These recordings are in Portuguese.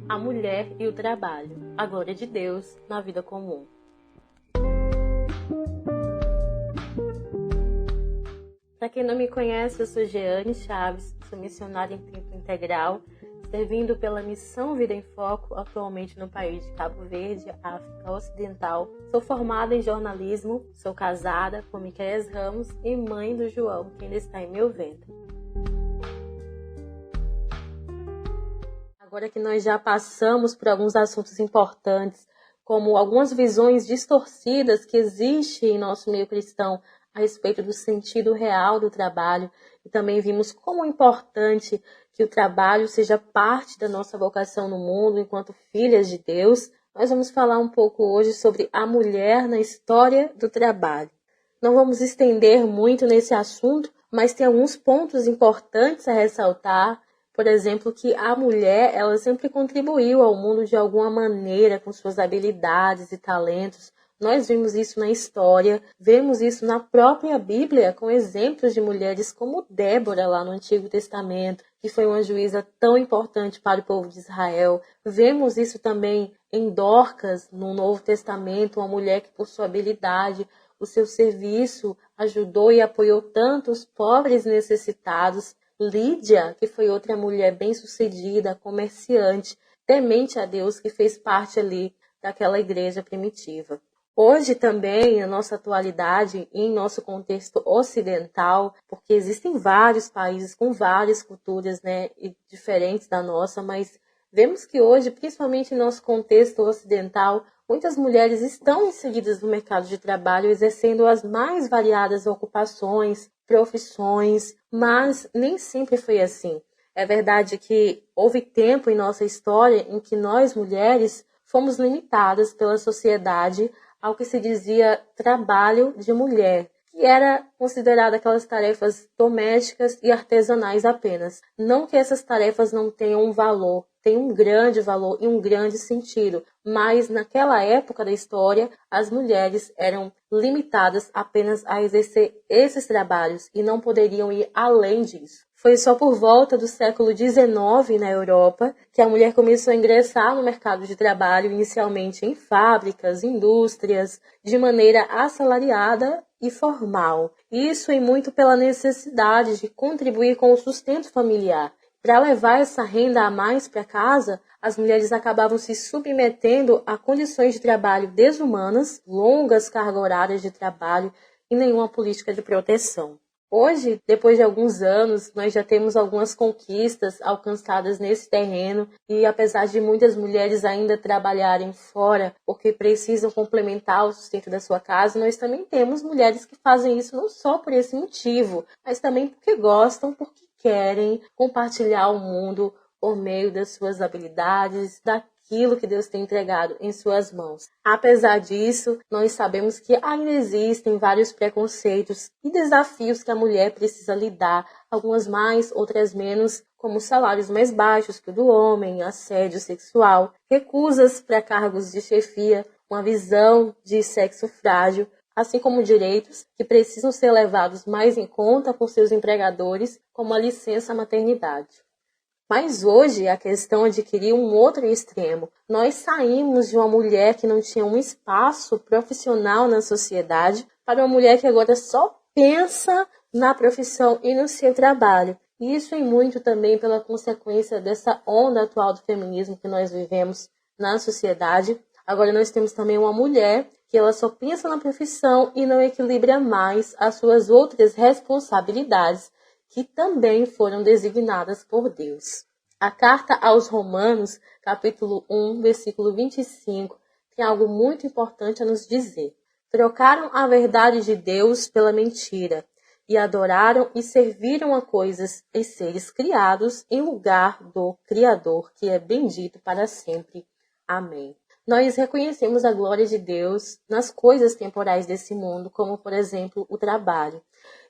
A mulher e o trabalho, a glória de Deus na vida comum. Para quem não me conhece, eu sou Jeane Chaves, sou missionária em tempo integral, servindo pela Missão Vida em Foco, atualmente no país de Cabo Verde, África Ocidental. Sou formada em jornalismo, sou casada com Miquéias Ramos e mãe do João, que ainda está em meu ventre. Agora que nós já passamos por alguns assuntos importantes, como algumas visões distorcidas que existem em nosso meio cristão a respeito do sentido real do trabalho, e também vimos como é importante que o trabalho seja parte da nossa vocação no mundo enquanto filhas de Deus, nós vamos falar um pouco hoje sobre a mulher na história do trabalho. Não vamos estender muito nesse assunto, mas tem alguns pontos importantes a ressaltar. Por exemplo, que a mulher, ela sempre contribuiu ao mundo de alguma maneira com suas habilidades e talentos. Nós vimos isso na história, vemos isso na própria Bíblia, com exemplos de mulheres como Débora lá no Antigo Testamento, que foi uma juíza tão importante para o povo de Israel. Vemos isso também em Dorcas, no Novo Testamento, uma mulher que por sua habilidade, o seu serviço, ajudou e apoiou tantos pobres necessitados. Lídia, que foi outra mulher bem-sucedida, comerciante, temente a Deus, que fez parte ali daquela igreja primitiva. Hoje também, na nossa atualidade, em nosso contexto ocidental, porque existem vários países com várias culturas, diferentes da nossa, mas vemos que hoje, principalmente em nosso contexto ocidental, muitas mulheres estão inseridas no mercado de trabalho, exercendo as mais variadas ocupações, profissões, mas nem sempre foi assim. É verdade que houve tempo em nossa história em que nós, mulheres, fomos limitadas pela sociedade ao que se dizia trabalho de mulher, que era considerado aquelas tarefas domésticas e artesanais apenas. Não que essas tarefas não tenham um valor, tem um grande valor e um grande sentido, mas naquela época da história, as mulheres eram limitadas apenas a exercer esses trabalhos e não poderiam ir além disso. Foi só por volta do século XIX na Europa que a mulher começou a ingressar no mercado de trabalho, inicialmente em fábricas, indústrias, de maneira assalariada e formal. Isso é muito pela necessidade de contribuir com o sustento familiar. Para levar essa renda a mais para casa, as mulheres acabavam se submetendo a condições de trabalho desumanas, longas cargas horárias de trabalho e nenhuma política de proteção. Hoje, depois de alguns anos, nós já temos algumas conquistas alcançadas nesse terreno e apesar de muitas mulheres ainda trabalharem fora porque precisam complementar o sustento da sua casa, nós também temos mulheres que fazem isso não só por esse motivo, mas também porque gostam, porque querem compartilhar o mundo por meio das suas habilidades, daquilo que Deus tem entregado em suas mãos. Apesar disso, nós sabemos que ainda existem vários preconceitos e desafios que a mulher precisa lidar, algumas mais, outras menos, como salários mais baixos que o do homem, assédio sexual, recusas para cargos de chefia, uma visão de sexo frágil, assim como direitos que precisam ser levados mais em conta por seus empregadores, como a licença maternidade. Mas hoje a questão adquiriu um outro extremo. Nós saímos de uma mulher que não tinha um espaço profissional na sociedade para uma mulher que agora só pensa na profissão e no seu trabalho. E isso é muito também pela consequência dessa onda atual do feminismo que nós vivemos na sociedade. Agora nós temos também uma mulher que ela só pensa na profissão e não equilibra mais as suas outras responsabilidades, que também foram designadas por Deus. A carta aos Romanos, capítulo 1, versículo 25, tem algo muito importante a nos dizer. Trocaram a verdade de Deus pela mentira, e adoraram e serviram a coisas e seres criados em lugar do Criador, que é bendito para sempre. Amém. Nós reconhecemos a glória de Deus nas coisas temporais desse mundo, como, por exemplo, o trabalho.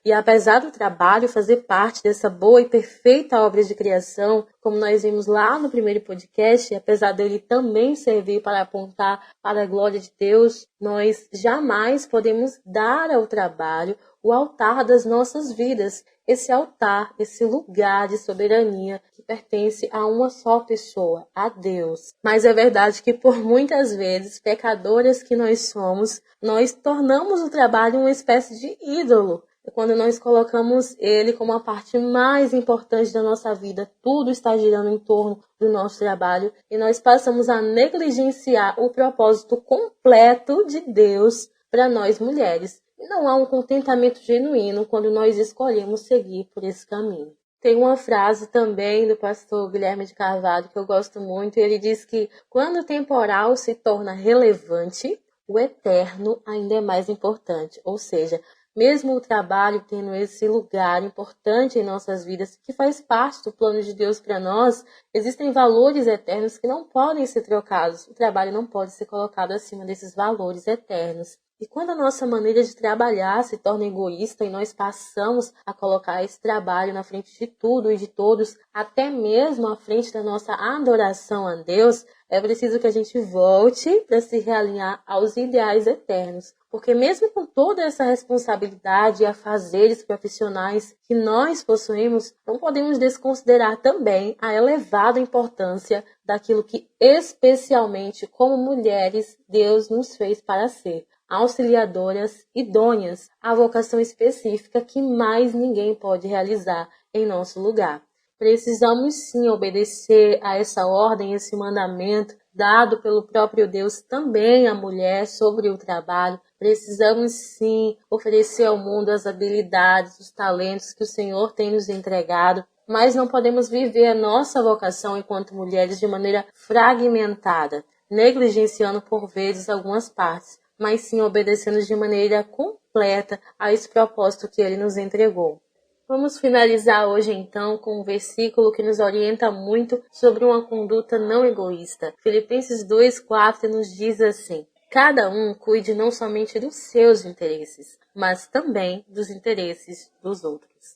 E apesar do trabalho fazer parte dessa boa e perfeita obra de criação, como nós vimos lá no primeiro podcast, apesar dele também servir para apontar para a glória de Deus, nós jamais podemos dar ao trabalho o altar das nossas vidas. Esse altar, esse lugar de soberania que pertence a uma só pessoa, a Deus. Mas é verdade que por muitas vezes, pecadoras que nós somos, nós tornamos o trabalho uma espécie de ídolo. Quando nós colocamos ele como a parte mais importante da nossa vida, tudo está girando em torno do nosso trabalho e nós passamos a negligenciar o propósito completo de Deus para nós mulheres. E não há um contentamento genuíno quando nós escolhemos seguir por esse caminho. Tem uma frase também do pastor Guilherme de Carvalho que eu gosto muito, e ele diz que quando o temporal se torna relevante, o eterno ainda é mais importante. Ou seja, mesmo o trabalho tendo esse lugar importante em nossas vidas, que faz parte do plano de Deus para nós, existem valores eternos que não podem ser trocados. O trabalho não pode ser colocado acima desses valores eternos. E quando a nossa maneira de trabalhar se torna egoísta e nós passamos a colocar esse trabalho na frente de tudo e de todos, até mesmo à frente da nossa adoração a Deus, é preciso que a gente volte para se realinhar aos ideais eternos. Porque mesmo com toda essa responsabilidade e afazeres profissionais que nós possuímos, não podemos desconsiderar também a elevada importância daquilo que especialmente como mulheres Deus nos fez para ser. Auxiliadoras idôneas, a vocação específica que mais ninguém pode realizar em nosso lugar. Precisamos sim obedecer a essa ordem, esse mandamento dado pelo próprio Deus também à mulher sobre o trabalho. Precisamos sim oferecer ao mundo as habilidades, os talentos que o Senhor tem nos entregado, mas não podemos viver a nossa vocação enquanto mulheres de maneira fragmentada, negligenciando por vezes algumas partes, mas sim obedecendo de maneira completa a esse propósito que Ele nos entregou. Vamos finalizar hoje então com um versículo que nos orienta muito sobre uma conduta não egoísta. Filipenses 2:4 nos diz assim: cada um cuide não somente dos seus interesses, mas também dos interesses dos outros.